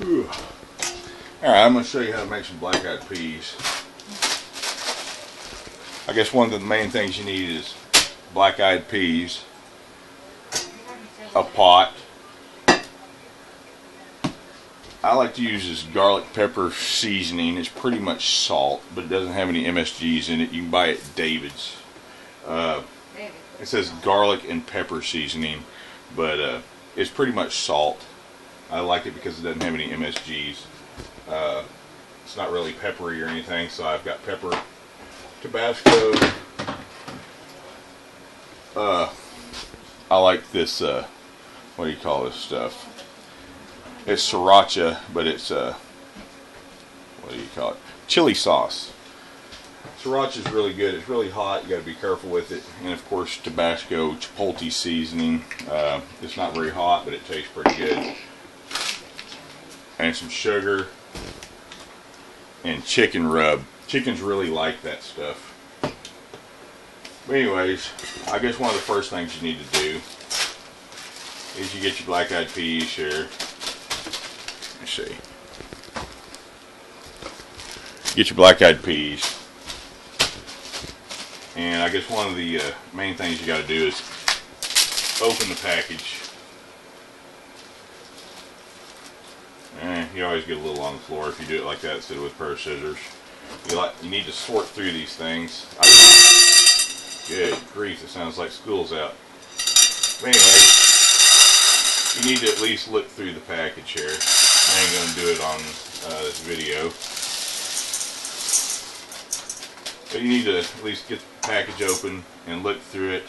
Alright, I'm going to show you how to make some black-eyed peas. I guess one of the main things you need is black-eyed peas, a pot. I like to use this garlic pepper seasoning. It's pretty much salt, but it doesn't have any MSGs in it. You can buy it at David's. It says garlic and pepper seasoning, but it's pretty much salt. I like it because it doesn't have any MSGs. It's not really peppery or anything, so I've got pepper, Tabasco. I like this, what do you call this stuff? It's sriracha, but it's, what do you call it? Chili sauce. Sriracha is really good. It's really hot. You got to be careful with it. And of course, Tabasco, chipotle seasoning. It's not very hot, but it tastes pretty good. And some sugar. And chicken rub. Chickens really like that stuff. But anyways, I guess one of the first things you need to do is you get your black-eyed peas here. Let me see. Get your black-eyed peas. And I guess one of the main things you got to do is open the package. You always get a little on the floor if you do it like that instead of with a pair of scissors. You need to sort through these things. Good grief, it sounds like school's out. But anyway, you need to at least look through the package here. I ain't going to do it on this video. But you need to at least get the package open and look through it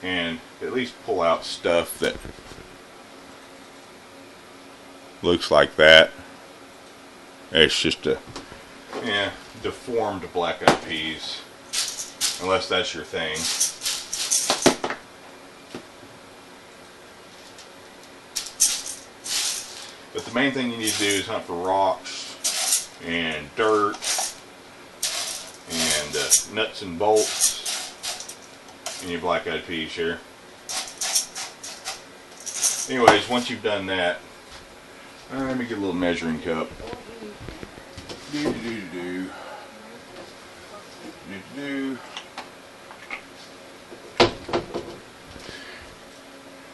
and at least pull out stuff that looks like that. It's just a deformed black-eyed peas, unless that's your thing. But the main thing you need to do is hunt for rocks and dirt and nuts and bolts in your black-eyed peas here. Anyways, once you've done that, let me get a little measuring cup.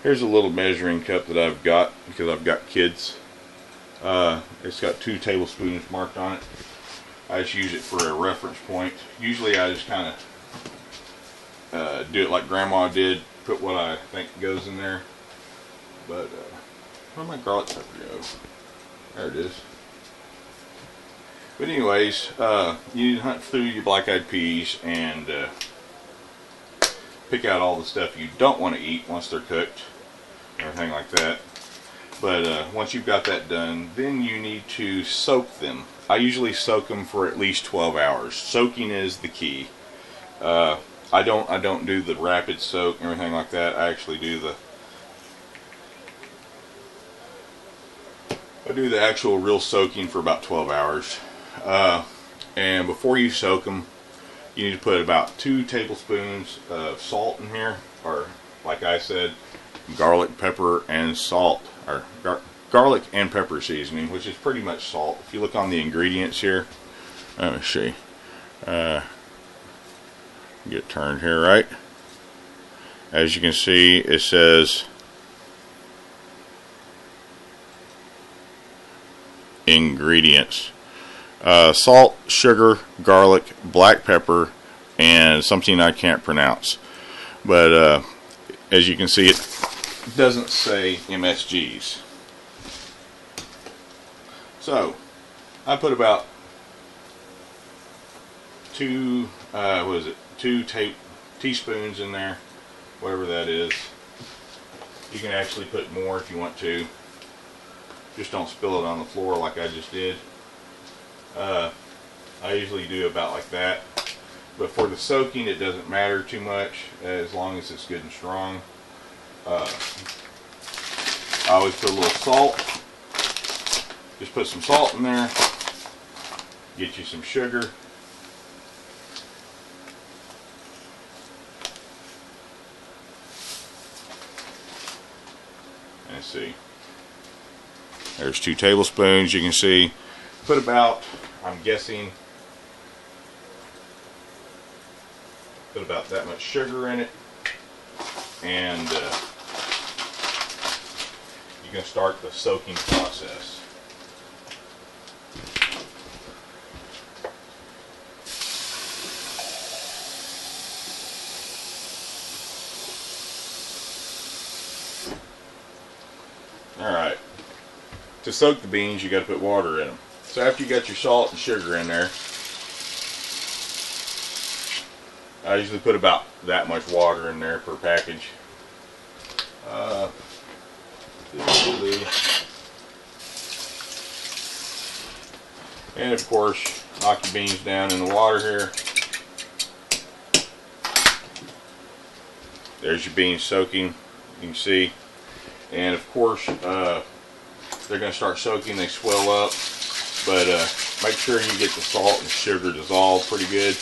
Here's a little measuring cup that I've got because I've got kids. It's got 2 tablespoons marked on it. I just use it for a reference point. Usually I just kind of do it like Grandma did, put what I think goes in there. But where'd my garlic pepper go? There it is. But anyways, you need to hunt through your black-eyed peas and pick out all the stuff you don't want to eat once they're cooked, everything like that. But once you've got that done, then you need to soak them. I usually soak them for at least 12 hours. Soaking is the key. I don't do the rapid soak and everything like that. I actually do the actual real soaking for about 12 hours. And before you soak them, you need to put about 2 tablespoons of salt in here, or like I said, garlic, pepper, and salt, or garlic and pepper seasoning, which is pretty much salt. If you look on the ingredients here, let me see. Get turned here, right? As you can see, it says ingredients. Salt, sugar, garlic, black pepper, and something I can't pronounce. But as you can see, it doesn't say MSGs. So I put about 2 teaspoons in there, whatever that is. You can actually put more if you want to. Just don't spill it on the floor like I just did. I usually do about like that. But for the soaking, it doesn't matter too much as long as it's good and strong. I always put a little salt. Just put some salt in there. Get you some sugar. Let's see. There's 2 tablespoons. You can see, put about, I'm guessing, put about that much sugar in it, and you can start the soaking process. Alright, to soak the beans you got to put water in them. So after you got your salt and sugar in there, I usually put about that much water in there per package. And of course, knock your beans down in the water here. There's your beans soaking, you can see. And of course, they're going to start soaking, they swell up. But make sure you get the salt and sugar dissolved pretty good.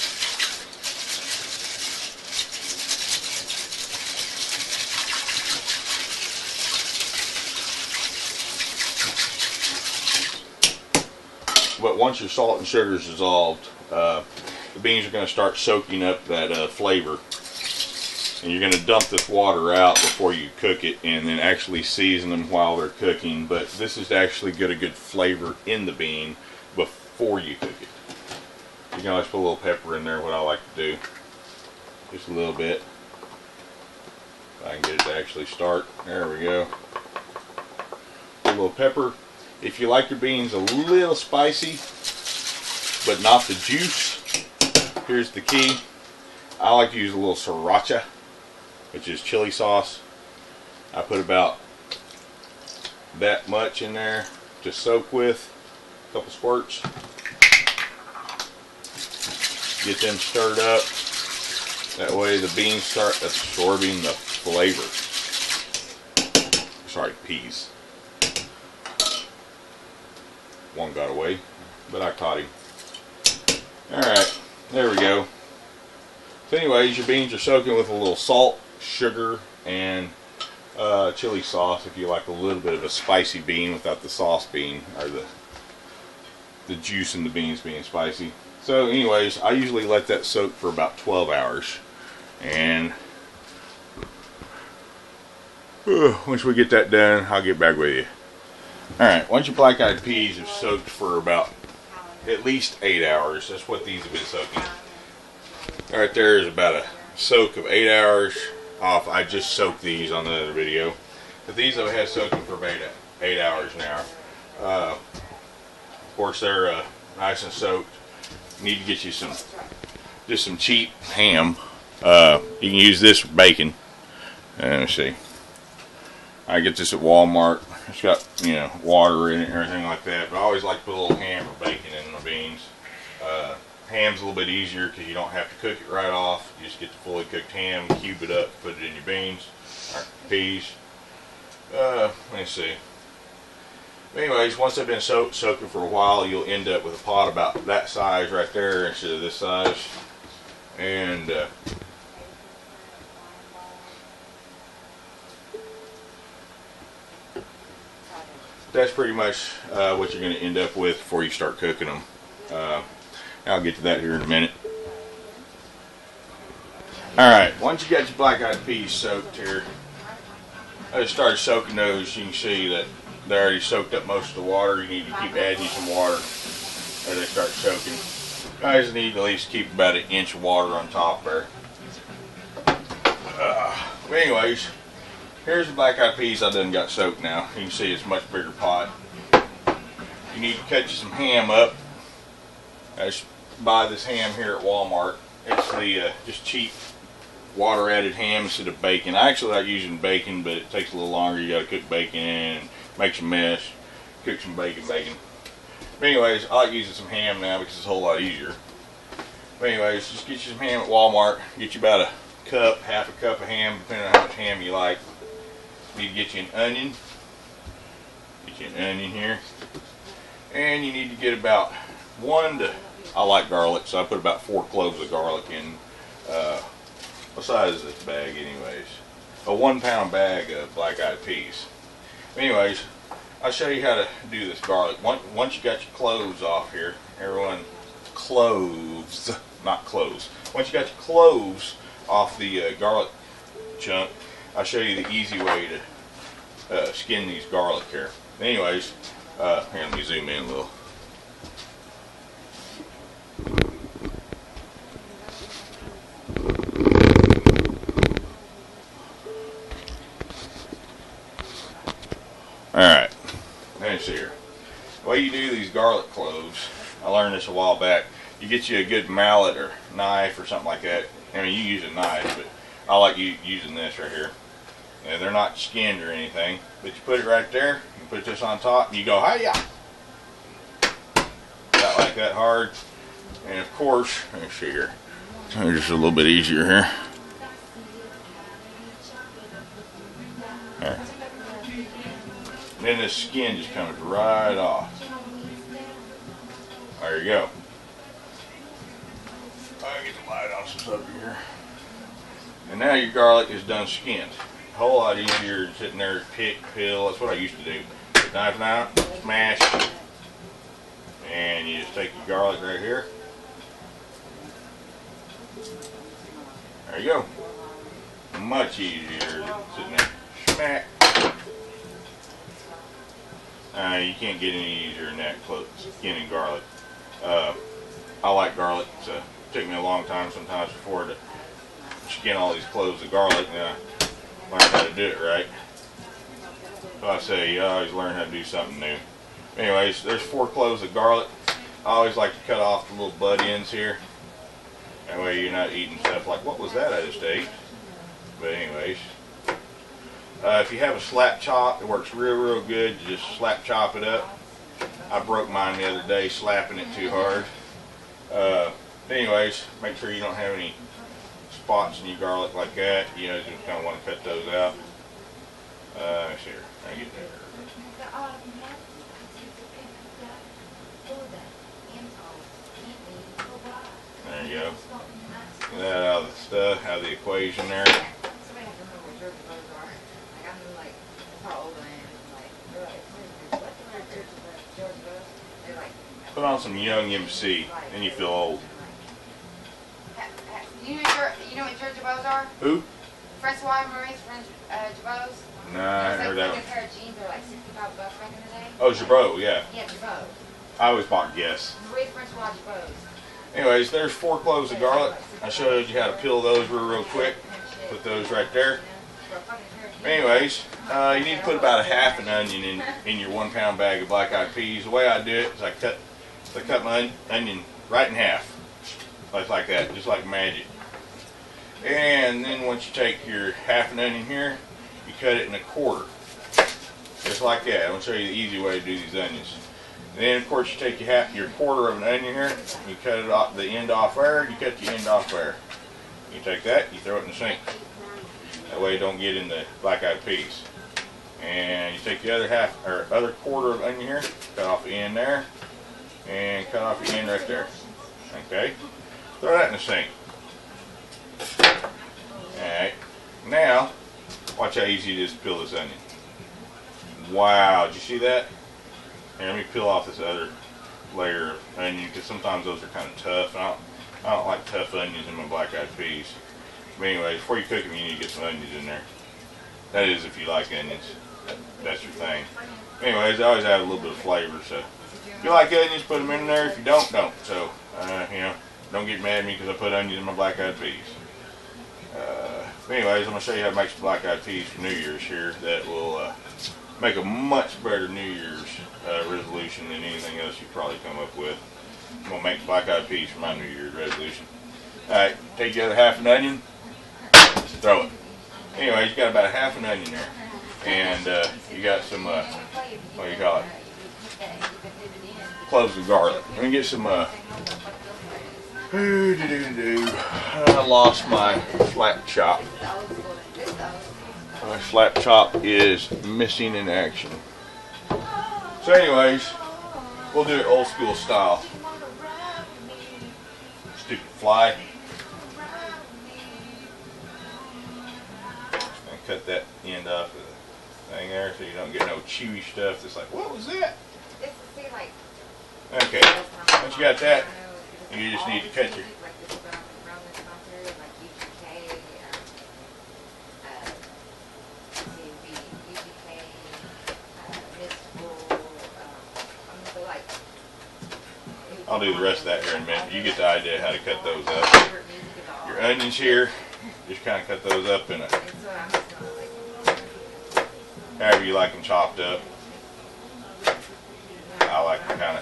But once your salt and sugar is dissolved, the beans are going to start soaking up that flavor. And you're going to dump this water out before you cook it, and then actually season them while they're cooking. But this is actually get a good flavor in the bean before you cook it. You can always put a little pepper in there, what I like to do. Just a little bit. If I can get it to actually start. There we go. A little pepper. If you like your beans a little spicy, but not the juice, here's the key. I like to use a little sriracha, which is chili sauce. I put about that much in there to soak with, a couple squirts. Get them stirred up. That way the beans start absorbing the flavor. Sorry, peas. One got away, but I caught him. Alright, there we go. So anyways, your beans are soaking with a little salt, sugar, and chili sauce if you like a little bit of a spicy bean without the sauce being, or the juice in the beans being spicy. So anyways, I usually let that soak for about 12 hours. And once we get that done, I'll get back with you. Alright, once your black-eyed peas have soaked for about at least 8 hours, that's what these have been soaking. Right there is about a soak of 8 hours off. I just soaked these on the other video. But these I've had soaking for about 8 hours now. Of course, they're nice and soaked. You need to get you just some cheap ham. You can use this for bacon. Let me see. I get this at Walmart. It's got, you know, water in it and everything like that. But I always like to put a little ham or bacon in my beans. Ham's a little bit easier because you don't have to cook it right off. You just get the fully cooked ham, cube it up, put it in your beans, or peas. Let me see. Anyways, once they've been soaking for a while, you'll end up with a pot about that size right there instead of this size. And that's pretty much what you're going to end up with before you start cooking them. I'll get to that here in a minute. Alright, once you got your black-eyed peas soaked here, I just started soaking those. You can see that they already soaked up most of the water. You need to keep adding some water as they start soaking. Guys need to at least keep about 1 inch of water on top there. But anyways, here's the black-eyed peas I done got soaked now. You can see it's a much bigger pot. You need to cut you some ham up. I just buy this ham here at Walmart. It's the just cheap water added ham instead of bacon. I actually like using bacon, but it takes a little longer. You gotta cook bacon and makes a mess. Cook some bacon. But anyways, I like using some ham now because it's a whole lot easier. But anyways, just get you some ham at Walmart. Get you about a cup, half a cup of ham, depending on how much ham you like. You need to get you an onion. Get you an onion here. And you need to get about I like garlic, so I put about 4 cloves of garlic in. What size is this bag anyways? A 1 pound bag of black-eyed peas. Anyways, I'll show you how to do this garlic. Once you got your cloves off here, everyone, cloves, not cloves. Once you got your cloves off the garlic chunk, I'll show you the easy way to skin these garlic here. Anyways, here, let me zoom in a little. Alright, let's see here. The way you do these garlic cloves, I learned this a while back. You get you a good mallet or knife or something like that. I mean, you use a knife, but I like using this right here. And they're not skinned or anything, but you put it right there, you put this on top, and you go, hi-ya! Not like that hard. And of course, let me see here. Just a little bit easier here. There. Then the skin just comes right off. There you go. I'll get the light on some stuff here. And now your garlic is done skinned. A whole lot easier than sitting there, pick, peel. That's what I used to do. Put knife out, smash, and you just take your garlic right here. There you go. Much easier than sitting there. Smack. You can't get any easier than that, skinning garlic. I like garlic, so it took me a long time sometimes before to skin all these cloves of garlic, and I learned how to do it right. So I say, you always learn how to do something new. Anyways, there's 4 cloves of garlic. I always like to cut off the little butt ends here. That way you're not eating stuff like, what was that I just ate? But anyways. If you have a slap chop, it works real good. You just slap chop it up. I broke mine the other day slapping it too hard. Anyways, make sure you don't have any spots in your garlic like that. You know, you just kind of want to cut those out. Let's see here. I get there. There you go. Get that out of the stuff, out of the equation there. Put on some Young MC, then you feel old. You know what George Jabos are? Who? Francois Maurice Jabos. Nah, I heard that one. A pair of jeans are like $65 back in the day. Oh, Jabot, yeah. Yeah, Jabos. I always bought Guess. Maurice Francois Jabos. Anyways, there's 4 cloves of garlic. I showed you how to peel those real quick. Put those right there. Anyways, you need to put about a half an onion in your 1 pound bag of black-eyed peas. The way I do it is I cut my onion right in half. Like that, just like magic. And then once you take your half an onion here, you cut it in a quarter. Just like that. I'm going to show you the easy way to do these onions. And then of course you take your quarter of an onion here, you cut it off, the end off there, you cut the end off there. You take that, you throw it in the sink. That way it don't get in the black-eyed peas. And you take the other quarter of onion here, cut off the end there, and cut off the end right there. Okay? Throw that in the sink. Alright. Now, watch how easy it is to peel this onion. Wow, did you see that? Here, let me peel off this other layer of onion, because sometimes those are kind of tough. I don't like tough onions in my black-eyed peas. But anyways, before you cook them, you need to get some onions in there. That is if you like onions. That's your thing. Anyways, I always add a little bit of flavor, so if you like onions, put them in there. If you don't, don't. So, you know, don't get mad at me because I put onions in my black-eyed peas. Anyways, I'm going to show you how to make some black-eyed peas for New Year's here that will make a much better New Year's resolution than anything else you probably come up with. I'm going to make black-eyed peas for my New Year's resolution. Alright, take the other half an onion, throw it. Anyways, you got about a half an onion there. And you got some, what do you call it? Cloves of garlic. Let me get some, I lost my slap chop. My slap chop is missing in action. So anyways, we'll do it old school style. Stupid fly. And cut that end off of thing there, so you don't get no chewy stuff that's like, what was that? This is see like. Okay, once you got that, you just need to cut your. Like this is what I'm running through, like UGK, Mystical, like. I'll do the rest of that here in a minute. You get the idea how to cut those up. Your onions here, just kind of cut those up in a, however you like them chopped up. I like them kind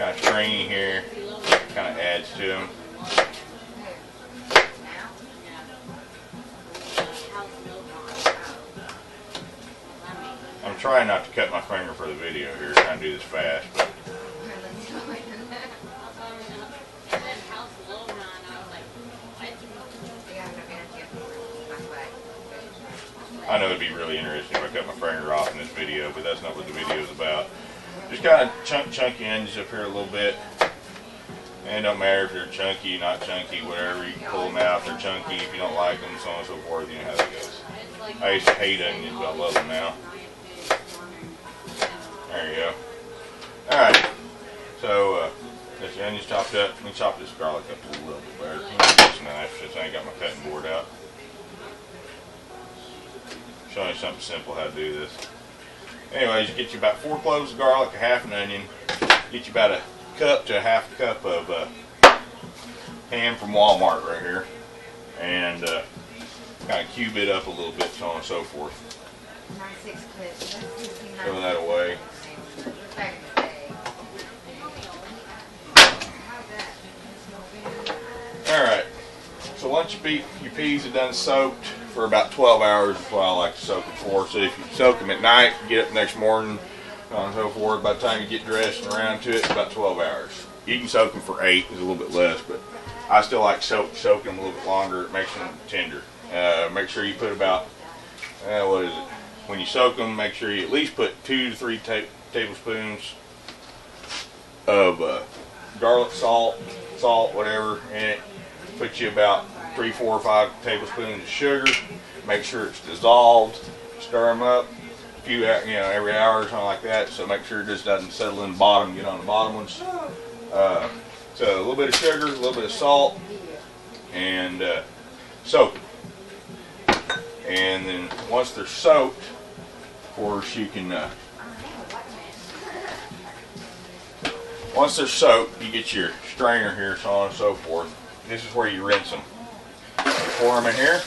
of stringy here. Kind of adds to them. I'm trying not to cut my finger for the video here. Trying to do this fast, but. I know it'd be really interesting if I cut my finger off in this video, but that's not what the video is about. Just kind of chunk your onions up here a little bit. And it don't matter if they're chunky, not chunky, whatever. You can pull them out if they're chunky, if you don't like them, so on and so forth. You know how that goes. I used to hate onions, but I love them now. There you go. Alright. So, got your onions chopped up. Let me chop this garlic up a little bit better. It's nice since I ain't got my cutting board out. Showing you something simple how to do this. Anyways, you get you about 4 cloves of garlic, a half an onion. Get you about a cup to a half a cup of ham from Walmart right here. And kind of cube it up a little bit, so on and so forth. Throw that away. Alright, so once your peas are done soaked for about 12 hours is what I like to soak them for. So if you soak them at night, get up next morning, so on and so forth, by the time you get dressed and around to it, it's about 12 hours. You can soak them for 8, it's a little bit less, but I still like soak them a little bit longer. It makes them tender. Make sure you put about, what is it? When you soak them, make sure you at least put 2 to 3 tablespoons of garlic salt, whatever, in it. Put you about 3, 4, or 5 tablespoons of sugar. Make sure it's dissolved. Stir them up a few, every hour or something like that. So make sure it just doesn't settle in the bottom. Get on the bottom ones. So a little bit of sugar, a little bit of salt, and soak them. And then once they're soaked, of course you can. Once they're soaked, you get your strainer here, so on and so forth. This is where you rinse them. You pour them in here,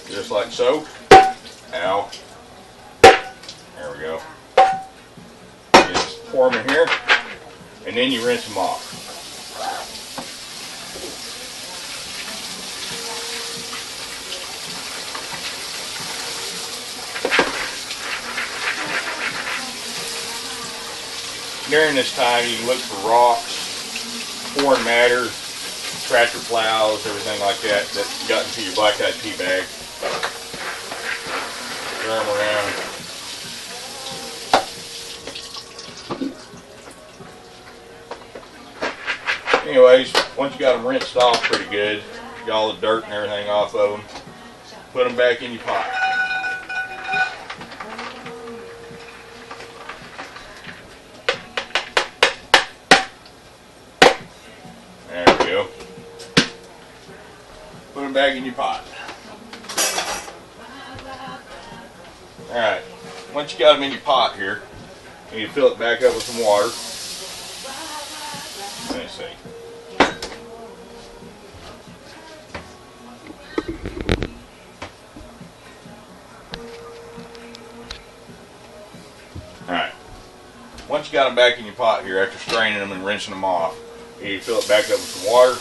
just like so. Ow. There we go. You just pour them in here, and then you rinse them off. During this time, you can look for rocks, foreign matter, tractor plows, everything like that got into your black-eyed pea bag. Throw them around. Anyways, once you got them rinsed off pretty good, got all the dirt and everything off of them, put them back in your pot. Put them back in your pot. Alright, once you got them in your pot here, you need to fill it back up with some water. Let me see. Alright, once you got them back in your pot here, after straining them and rinsing them off, you need to fill it back up with some water.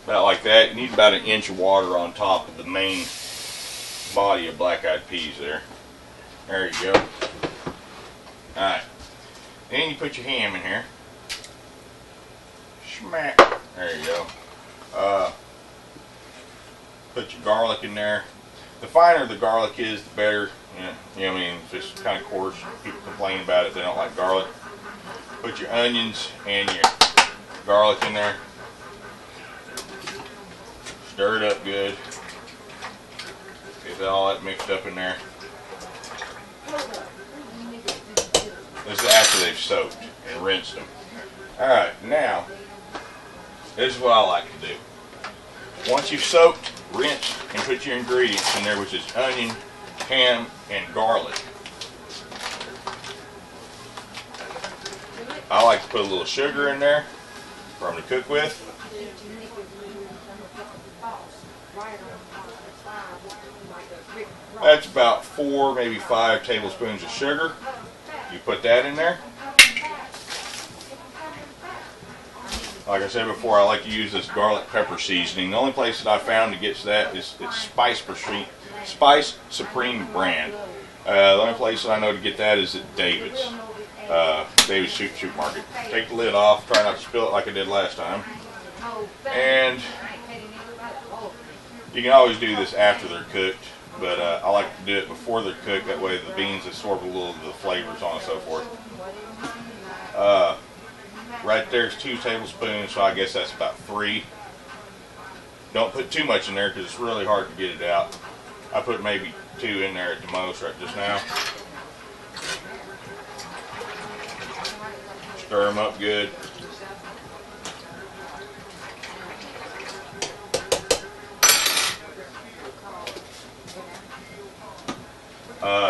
About like that. You need about 1 inch of water on top of the main body of black-eyed peas there. There you go. Alright. Then you put your ham in here. Smack. There you go. Put your garlic in there. The finer the garlic is, the better. You know what I mean? It's just kind of coarse. People complain about it. They don't like garlic. Put your onions and your garlic in there. Stir it up good. Get all that mixed up in there. This is after they've soaked and rinsed them. Alright, now, this is what I like to do. Once you've soaked, rinsed, and put your ingredients in there, which is onion, ham, and garlic, I like to put a little sugar in there for them to cook with. That's about 4, maybe 5 tablespoons of sugar. You put that in there. Like I said before, I like to use this garlic pepper seasoning. The only place that I found to get that is it's Spice Supreme brand. The only place that I know to get that is at David's. David's Supermarket. Take the lid off. Try not to spill it like I did last time. And you can always do this after they're cooked, but I like to do it before they're cooked. That way the beans absorb a little of the flavors on and so forth. Right there's 2 tablespoons, so I guess that's about 3. Don't put too much in there because it's really hard to get it out. I put maybe 2 in there at the most right just now. Stir them up good.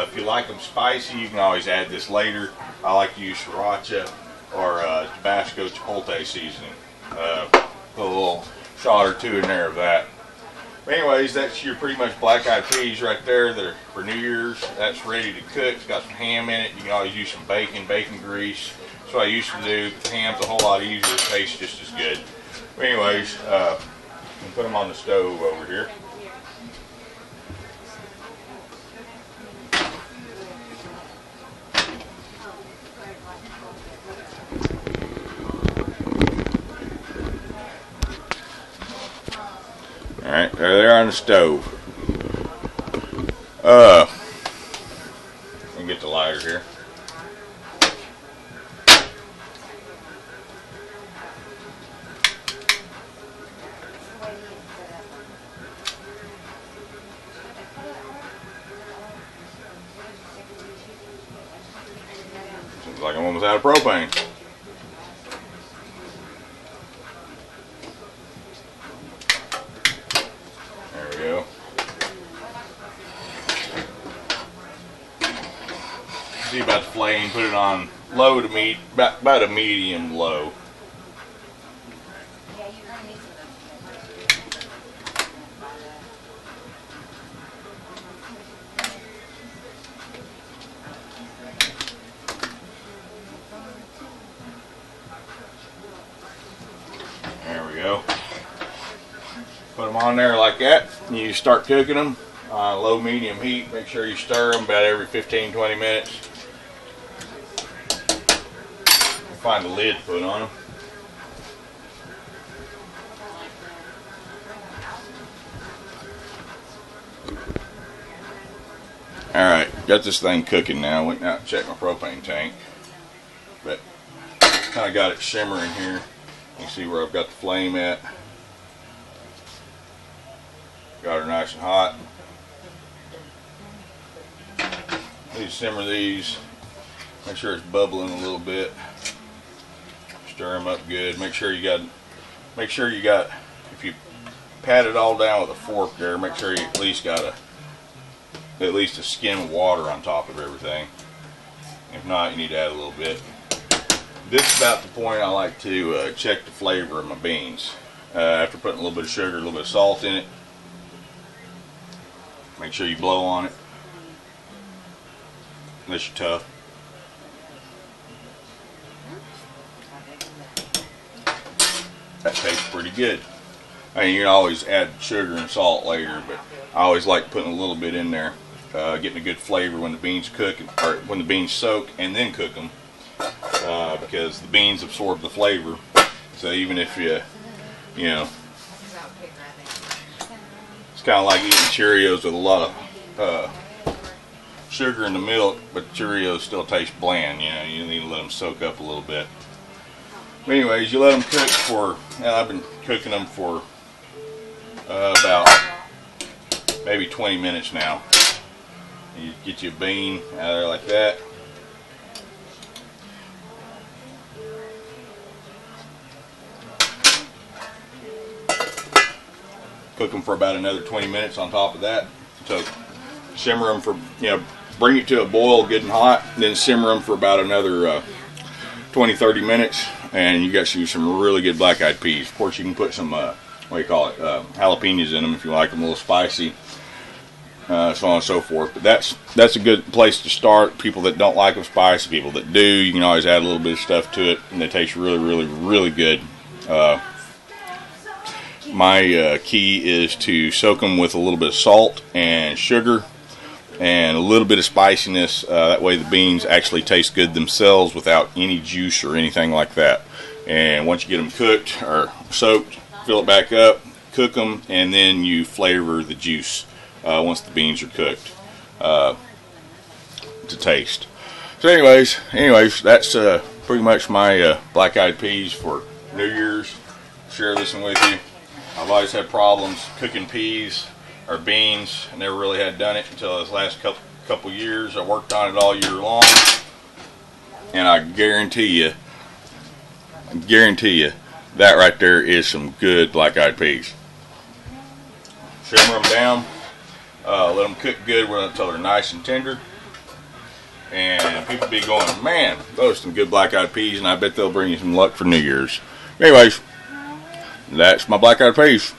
If you like them spicy, you can always add this later. I like to use sriracha or Tabasco chipotle seasoning. Put a little shot or 2 in there of that. But anyways, that's your pretty much black-eyed peas right there. They're for New Year's. That's ready to cook. It's got some ham in it. You can always use some bacon grease. That's what I used to do. But the ham's a whole lot easier. It tastes just as good. But anyways, put them on the stove over here. Alright, there they are on the stove. Let me get the lighter here. Seems like I'm almost out of propane. See about the flame, put it on low to about a medium low. There we go. Put them on there like that. You start cooking them on low medium heat. Make sure you stir them about every 15-20 minutes. Find the lid to put on them. Alright, got this thing cooking now. Went out and checked my propane tank. But kind of got it simmering here. You can see where I've got the flame at. Got her nice and hot. Need to simmer these. Make sure it's bubbling a little bit. Stir them up good. Make sure you got, if you pat it all down with a fork there, make sure you at least got at least a skim of water on top of everything. If not, you need to add a little bit. This is about the point I like to check the flavor of my beans. After putting a little bit of sugar, a little bit of salt in it. Make sure you blow on it. Unless you're tough. That tastes pretty good. I mean, you can always add sugar and salt later, but I always like putting a little bit in there, getting a good flavor when the beans cook, or when the beans soak and then cook them, because the beans absorb the flavor. So even if you know, it's kind of like eating Cheerios with a lot of sugar in the milk, but the Cheerios still taste bland. You know, you need to let them soak up a little bit. But anyways, you let them cook for, I've been cooking them for about maybe 20 minutes now. You get your bean out of there like that. Cook them for about another 20 minutes on top of that. So simmer them for, bring it to a boil good and hot, then simmer them for about another 20-30 minutes, and you got you some really good black-eyed peas. Of course, you can put some jalapenos in them if you like them a little spicy, so on and so forth. But that's a good place to start. People that don't like them spicy, people that do, you can always add a little bit of stuff to it, and they taste really, really, really good. My key is to soak them with a little bit of salt and sugar and a little bit of spiciness. That way the beans actually taste good themselves without any juice or anything like that. And once you get them cooked or soaked, fill it back up, cook them, and then you flavor the juice once the beans are cooked to taste. So anyways, that's pretty much my black-eyed peas for New Year's. Share this one with you. I've always had problems cooking peas or beans. I never really had done it until this last couple years. I worked on it all year long, and I guarantee you, that right there is some good black-eyed peas. Simmer them down, let them cook good until they're nice and tender. And people be going, man, those are some good black-eyed peas, and I bet they'll bring you some luck for New Year's. Anyways, that's my black-eyed peas.